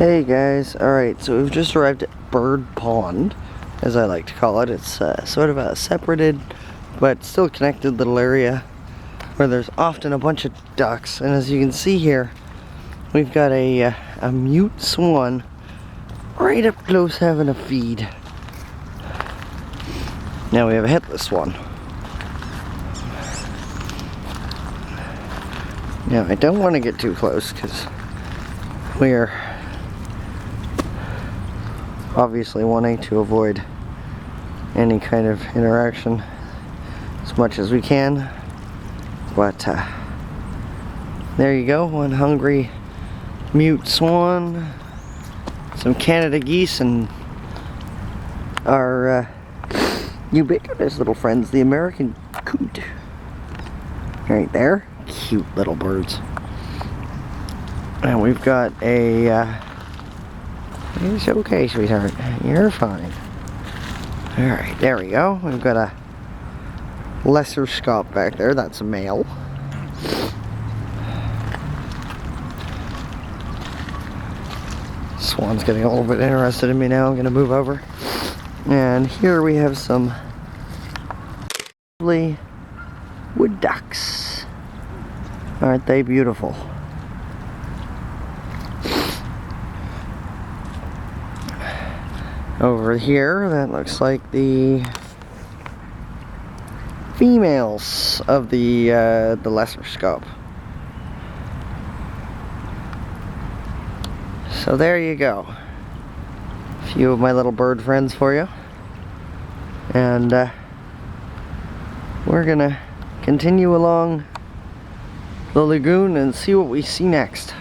Hey guys, alright, so we've just arrived at Bird Pond, as I like to call it. It's sort of a separated, but still connected little area where there's often a bunch of ducks. And as you can see here, we've got a mute swan right up close having a feed. Now we have a headless swan. Now I don't want to get too close because we're obviously wanting to avoid any kind of interaction as much as we can, but there you go, one hungry mute swan, some Canada geese, and our ubiquitous little friends, the American coot, right there. Cute little birds. And we've got a it's okay, sweetheart. You're fine. Alright, there we go. We've got a lesser scaup back there. That's a male. Swan's getting a little bit interested in me now. I'm going to move over. And here we have some lovely wood ducks. Aren't they beautiful? Over here, that looks like the females of the lesser scaup. So there you go. A few of my little bird friends for you. And we're gonna continue along the lagoon and see what we see next.